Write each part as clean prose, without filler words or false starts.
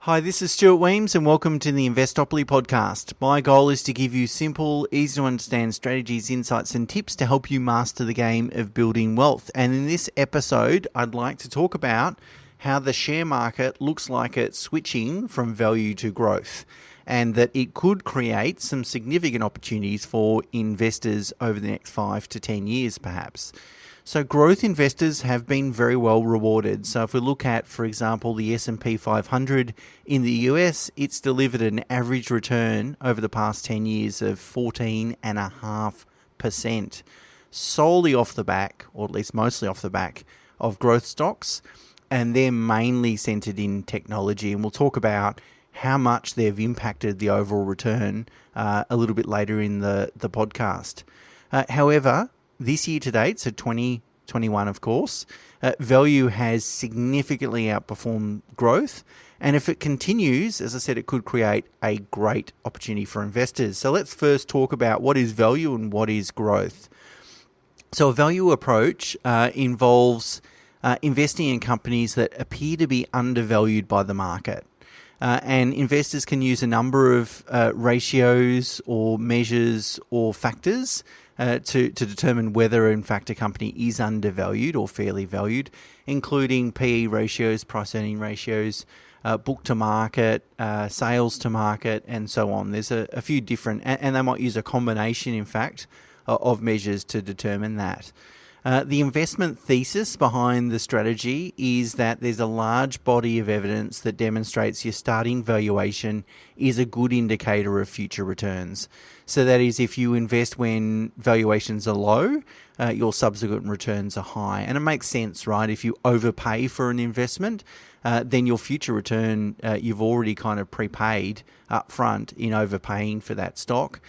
Hi, this is Stuart Weems and welcome to the Investopoly podcast. My goal is to give you simple, easy to understand strategies, insights and tips to help you master the game of building wealth. And in this episode, I'd like to talk about how the share market looks like it's switching from value to growth, and that it could create some significant opportunities for investors over the next 5 to 10 years perhaps. So growth investors have been very well rewarded. So if we look at, for example, the S&P 500 in the US, it's delivered an average return over the past 10 years of 14.5%, solely off the back, or at least mostly off the back, of growth stocks. And they're mainly centered in technology. And we'll talk about how much they've impacted the overall return a little bit later in the podcast. However, this year to date, so 2021, of course, value has significantly outperformed growth. And if it continues, as I said, it could create a great opportunity for investors. So let's first talk about what is value and what is growth. So a value approach involves investing in companies that appear to be undervalued by the market. And investors can use a number of ratios or measures or factors to determine whether, in fact, a company is undervalued or fairly valued, including PE ratios, price-earning ratios, book to market, sales to market, and so on. There's a few different, and they might use a combination, in fact, of measures to determine that. The investment thesis behind the strategy is that there's a large body of evidence that demonstrates your starting valuation is a good indicator of future returns. So that is, if you invest when valuations are low, your subsequent returns are high. And it makes sense, right? If you overpay for an investment, then your future return, you've already kind of prepaid up front in overpaying for that stock.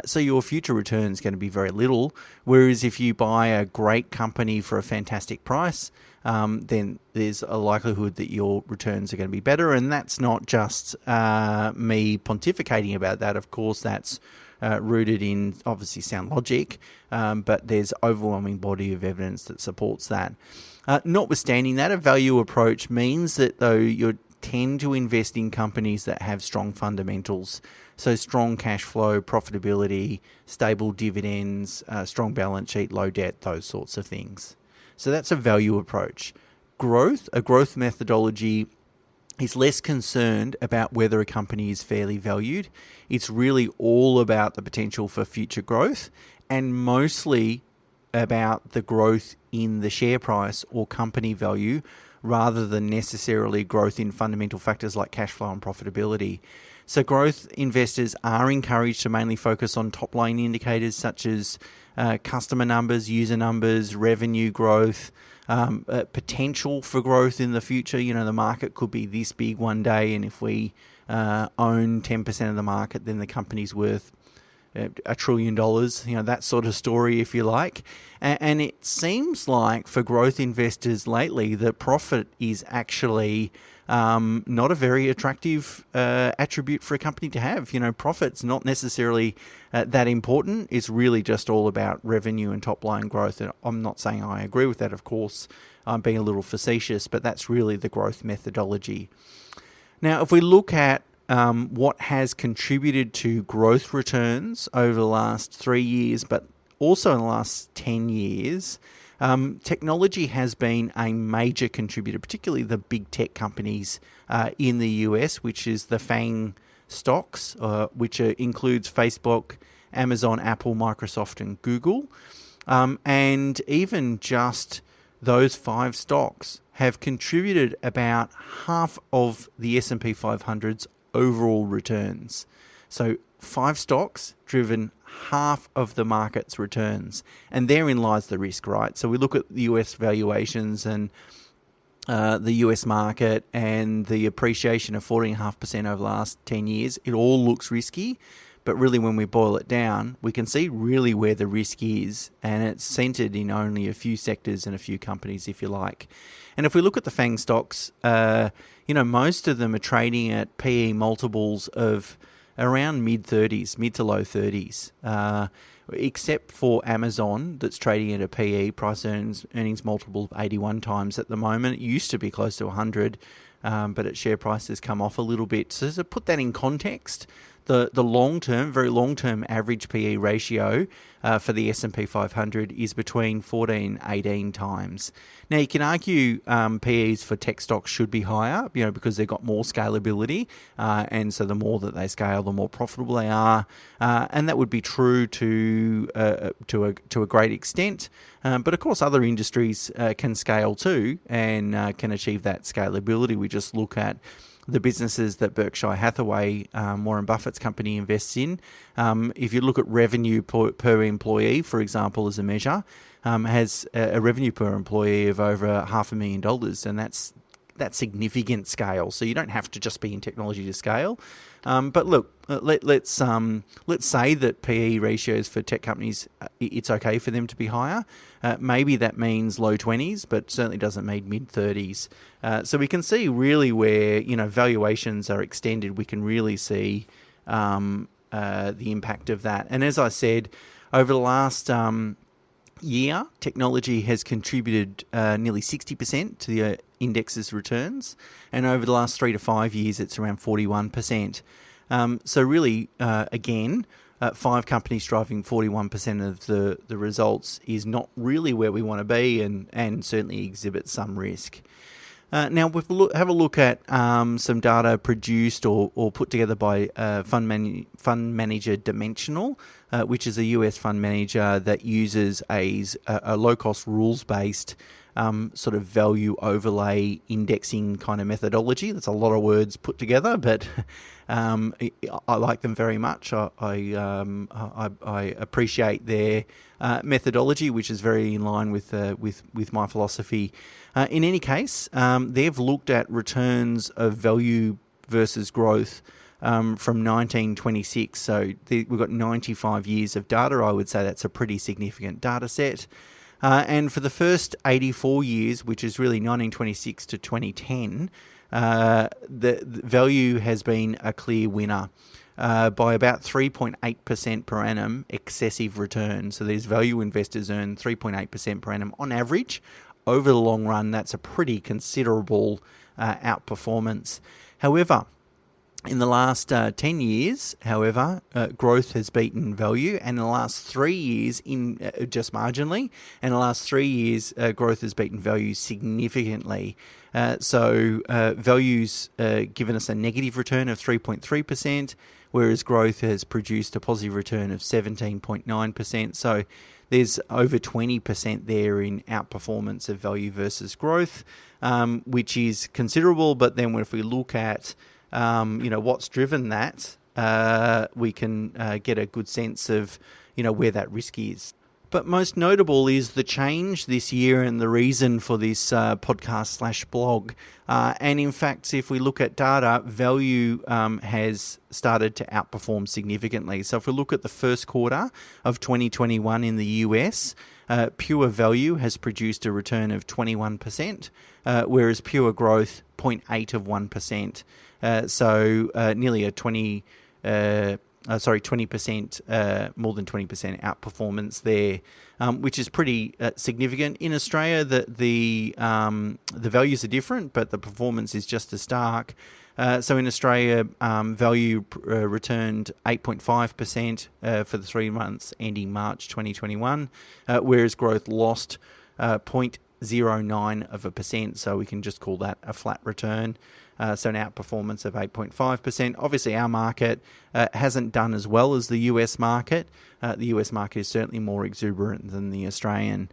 So your future return is going to be very little. Whereas if you buy a great company for a fantastic price, then there's a likelihood that your returns are going to be better. And that's not just me pontificating about that. Of course, that's rooted in obviously sound logic, but there's overwhelming body of evidence that supports that. Notwithstanding that, a value approach means that though you tend to invest in companies that have strong fundamentals, so strong cash flow, profitability, stable dividends, strong balance sheet, low debt, those sorts of things. So that's a value approach. A growth methodology is less concerned about whether a company is fairly valued. It's really all about the potential for future growth and mostly about the growth in the share price or company value rather than necessarily growth in fundamental factors like cash flow and profitability. So growth investors are encouraged to mainly focus on top-line indicators such as customer numbers, user numbers, revenue growth, potential for growth in the future. You know, the market could be this big one day, and if we own 10% of the market, then the company's worth $1 trillion, you know, that sort of story, if you like. And it seems like for growth investors lately, the profit is actually not a very attractive attribute for a company to have. You know, profit's not necessarily that important. It's really just all about revenue and top line growth. And I'm not saying I agree with that, of course. I'm being a little facetious, but that's really the growth methodology. Now, if we look at what has contributed to growth returns over the last 3 years, but also in the last 10 years, technology has been a major contributor, particularly the big tech companies in the US, which is the FANG stocks, which includes Facebook, Amazon, Apple, Microsoft, and Google. And even just those 5 stocks have contributed about half of the S&P 500's overall returns. So 5 stocks driven half of the market's returns, and therein lies the risk, right? So we look at the US valuations and the US market and the appreciation of 14.5% over the last 10 years. It all looks risky, but really when we boil it down, we can see really where the risk is, and it's centered in only a few sectors and a few companies, if you like. And if we look at the FANG stocks, most of them are trading at PE multiples of around mid to low 30s, except for Amazon that's trading at a PE, price earnings multiple of 81 times at the moment. It used to be close to 100. but its share price has come off a little bit. So to put that in context, the long-term, very long-term average PE ratio for the S&P 500 is between 14 and 18 times. Now, you can argue PEs for tech stocks should be higher, because they've got more scalability, and so the more that they scale, the more profitable they are, and that would be true to a great extent. But of course, other industries can scale too, and can achieve that scalability. We just look at the businesses that Berkshire Hathaway, Warren Buffett's company, invests in. If you look at revenue per employee, for example, as a measure, has a revenue per employee of over $500,000, and that's significant scale. So you don't have to just be in technology to scale. But look, let's say that PE ratios for tech companies, it's okay for them to be higher. Maybe that means low 20s, but certainly doesn't mean mid 30s. So we can see really where valuations are extended. We can really see the impact of that. And as I said, over the last year, technology has contributed nearly 60% to the index's returns, and over the last 3 to 5 years, it's around 41%. So really, again, 5 companies driving 41% of the results is not really where we want to be, and certainly exhibits some risk. Now, we'll have a look at some data produced or put together by fund manager Dimensional, which is a US fund manager that uses a low-cost rules-based sort of value overlay indexing kind of methodology. That's a lot of words put together, but I like them very much. I appreciate their methodology, which is very in line with my philosophy. In any case, they've looked at returns of value versus growth from 1926. So we've got 95 years of data. I would say that's a pretty significant data set. And for the first 84 years, which is really 1926 to 2010, the value has been a clear winner by about 3.8% per annum excessive return. So these value investors earn 3.8% per annum on average. Over the long run, that's a pretty considerable outperformance. However, in the last 10 years, growth has beaten value, and in the last 3 years, just marginally, and in the last 3 years, growth has beaten value significantly. So value's given us a negative return of 3.3%, whereas growth has produced a positive return of 17.9%. So there's over 20% there in outperformance of value versus growth, which is considerable. But then if we look at what's driven that, we can get a good sense of where that risk is. But most notable is the change this year and the reason for this podcast/blog. And in fact, if we look at data, value has started to outperform significantly. So if we look at the first quarter of 2021 in the US, pure value has produced a return of 21%, whereas pure growth 0.8%. So nearly a 20%, more than 20% outperformance there, which is pretty significant. In Australia, the values are different, but the performance is just as stark. So in Australia, value returned 8.5% for the 3 months ending March 2021, whereas growth lost 0.09%. So we can just call that a flat return. So an outperformance of 8.5%. Obviously, our market hasn't done as well as the US market. The US market is certainly more exuberant than the Australian.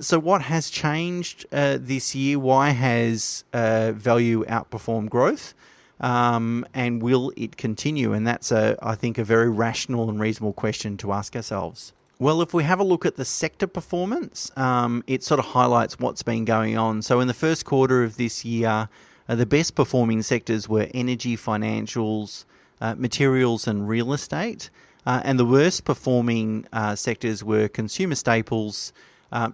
So what has changed this year? Why has value outperformed growth? And will it continue? And that's, I think, a very rational and reasonable question to ask ourselves. Well, if we have a look at the sector performance, it sort of highlights what's been going on. So in the first quarter of this year, the best performing sectors were energy, financials, materials and real estate. And the worst performing sectors were consumer staples,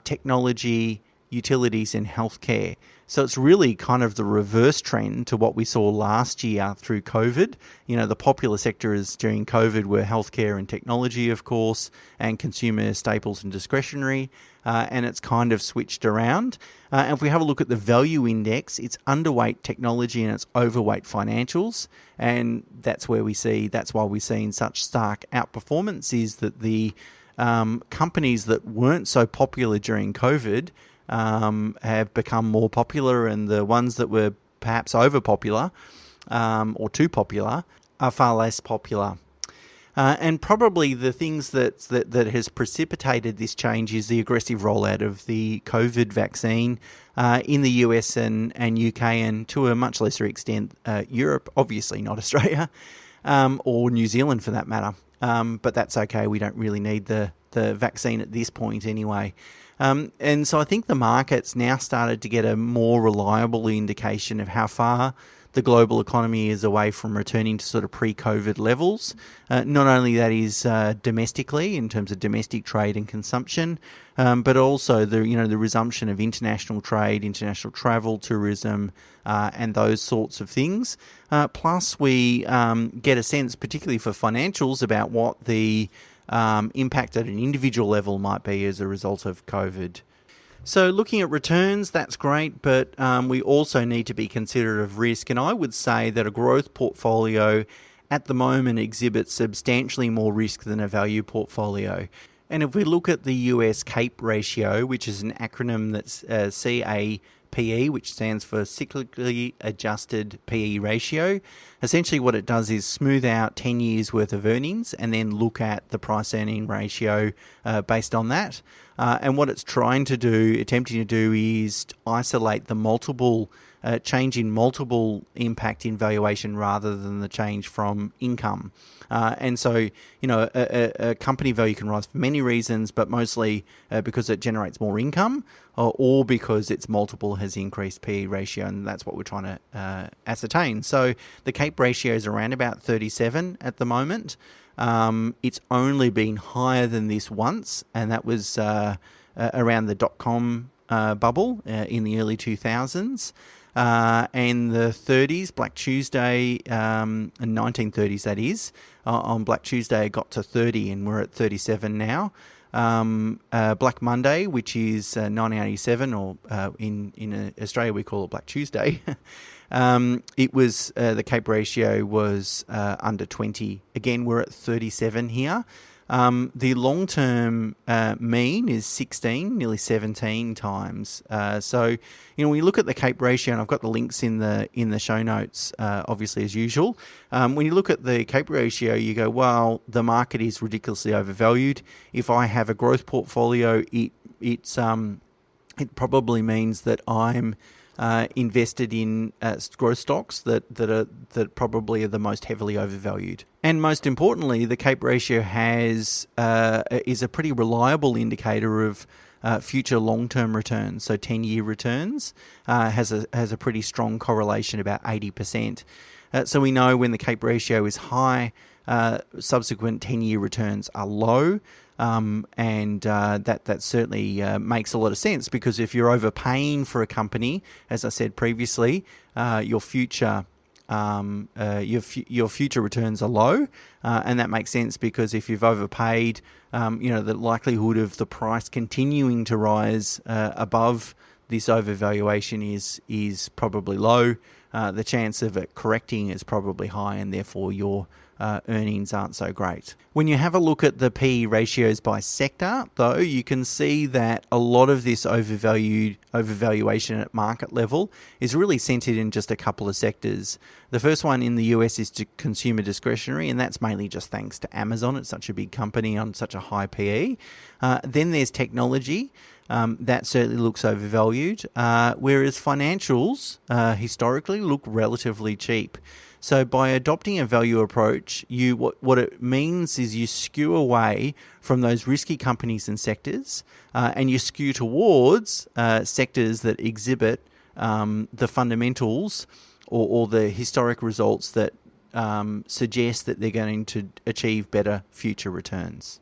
technology, utilities and healthcare. So it's really kind of the reverse trend to what we saw last year through COVID. The popular sectors during COVID were healthcare and technology, of course, and consumer staples and discretionary. And it's kind of switched around. And if we have a look at the value index, it's underweight technology and it's overweight financials. And that's why we're seeing such stark outperformance, is that the companies that weren't so popular during COVID have become more popular, and the ones that were perhaps overpopular or too popular are far less popular. And probably the things that has precipitated this change is the aggressive rollout of the COVID vaccine in the US and UK, and to a much lesser extent Europe, obviously not Australia, or New Zealand for that matter. But that's okay. We don't really need the vaccine at this point anyway. And so I think the market's now started to get a more reliable indication of how far the global economy is away from returning to sort of pre-COVID levels. Not only that is domestically, in terms of domestic trade and consumption, but also the resumption of international trade, international travel, tourism, and those sorts of things. Plus, we get a sense, particularly for financials, about what the impact at an individual level might be as a result of COVID. So looking at returns, that's great, but we also need to be considerate of risk. And I would say that a growth portfolio at the moment exhibits substantially more risk than a value portfolio. And if we look at the US CAPE ratio, which is an acronym that's CAPE, which stands for cyclically adjusted PE ratio, essentially what it does is smooth out 10 years worth of earnings and then look at the price earning ratio based on that. And what it's attempting to do is isolate the multiple change in multiple impact in valuation rather than the change from income. And so, a company value can rise for many reasons, but mostly because it generates more income or because its multiple has increased PE ratio, and that's what we're trying to ascertain. So the CAPE ratio is around about 37 at the moment. It's only been higher than this once, and that was around the dot-com bubble in the early 2000s. And the 30s, Black Tuesday, 1930s that is, on Black Tuesday it got to 30 and we're at 37 now. Black Monday, which is 1987, or in Australia we call it Black Tuesday, it was the CAPE ratio was under 20. Again, we're at 37 here. The long-term mean is 16, nearly 17 times. So, when you look at the CAPE ratio, and I've got the links in the show notes, obviously as usual. When you look at the CAPE ratio, you go, well, the market is ridiculously overvalued. If I have a growth portfolio, it probably means that I'm invested in growth stocks that probably are the most heavily overvalued. And most importantly, the CAPE ratio is a pretty reliable indicator of future long-term returns. So 10-year returns has a pretty strong correlation, about 80%. So we know when the CAPE ratio is high, subsequent 10-year returns are low. And that certainly makes a lot of sense, because if you're overpaying for a company, as I said previously, your future returns are low, and that makes sense because if you've overpaid, the likelihood of the price continuing to rise above this overvaluation is probably low. The chance of it correcting is probably high, and therefore your earnings aren't so great. When you have a look at the PE ratios by sector, though, you can see that a lot of this overvaluation at market level is really centered in just a couple of sectors. The first one in the US is consumer discretionary, and that's mainly just thanks to Amazon. It's such a big company on such a high PE. Then there's technology. That certainly looks overvalued, whereas financials historically look relatively cheap. So by adopting a value approach, what it means is you skew away from those risky companies and sectors, and you skew towards sectors that exhibit the fundamentals or the historic results that suggest that they're going to achieve better future returns.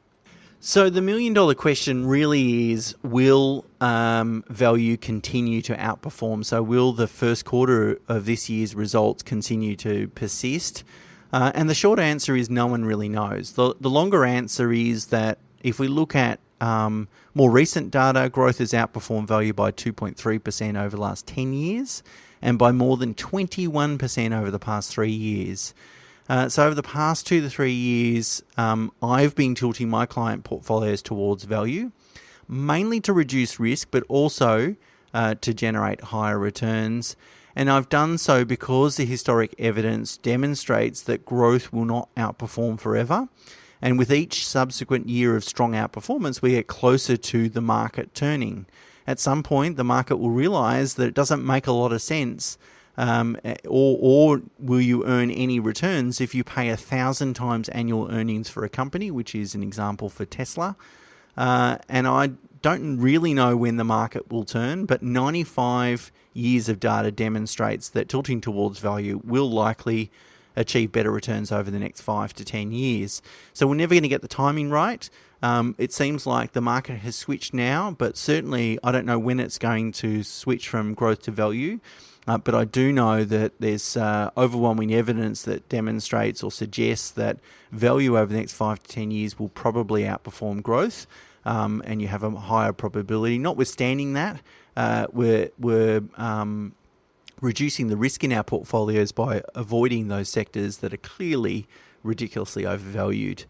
So the $1 million question really is, will value continue to outperform? So will the first quarter of this year's results continue to persist? And the short answer is no one really knows. The longer answer is that if we look at more recent data, growth has outperformed value by 2.3% over the last 10 years and by more than 21% over the past 3 years. So over the past 2 to 3 years, I've been tilting my client portfolios towards value, mainly to reduce risk, but also to generate higher returns. And I've done so because the historic evidence demonstrates that growth will not outperform forever. And with each subsequent year of strong outperformance, we get closer to the market turning. At some point, the market will realize that it doesn't make a lot of sense. Or will you earn any returns if you pay 1,000 times annual earnings for a company, which is an example for Tesla. And I don't really know when the market will turn, but 95 years of data demonstrates that tilting towards value will likely achieve better returns over the next 5 to 10 years. So we're never going to get the timing right. It seems like the market has switched now, but certainly I don't know when it's going to switch from growth to value. But I do know that there's overwhelming evidence that demonstrates or suggests that value over the next 5 to 10 years will probably outperform growth, and you have a higher probability. Notwithstanding that, we're reducing the risk in our portfolios by avoiding those sectors that are clearly ridiculously overvalued.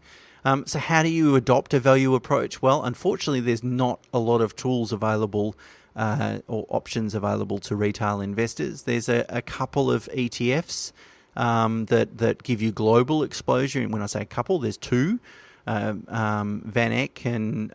So how do you adopt a value approach? Well, unfortunately, there's not a lot of tools available or options available to retail investors. There's a couple of ETFs that give you global exposure. And when I say a couple, there's two. Van Eck and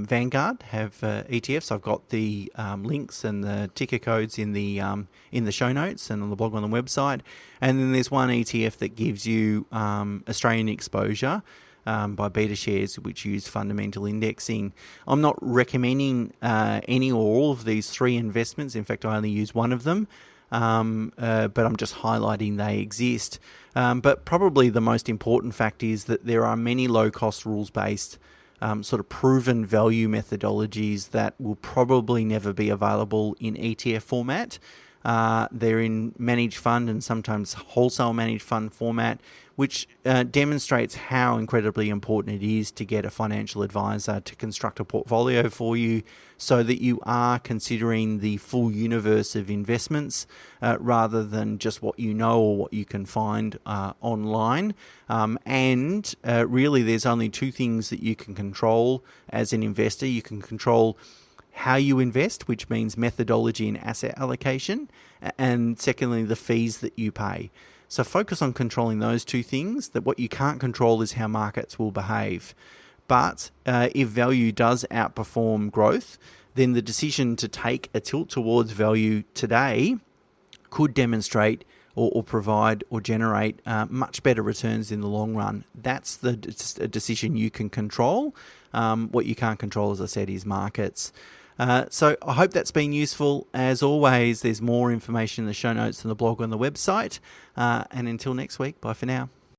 Vanguard have ETFs. I've got the links and the ticker codes in the show notes and on the blog on the website. And then there's one ETF that gives you Australian exposure by BetaShares, which use fundamental indexing. I'm not recommending any or all of these three investments. In fact, I only use one of them, but I'm just highlighting they exist. But probably the most important fact is that there are many low-cost rules-based sort of proven value methodologies that will probably never be available in ETF format. They're in managed fund and sometimes wholesale managed fund format, which demonstrates how incredibly important it is to get a financial advisor to construct a portfolio for you so that you are considering the full universe of investments rather than just what you know or what you can find online. And really, there's only two things that you can control as an investor. You can control how you invest, which means methodology and asset allocation, and secondly, the fees that you pay. So focus on controlling those two things. That what you can't control is how markets will behave. But if value does outperform growth, then the decision to take a tilt towards value today could demonstrate or provide or generate much better returns in the long run. That's a decision you can control. What you can't control, as I said, is markets. So I hope that's been useful. As always, there's more information in the show notes and the blog on the website. And until next week, bye for now.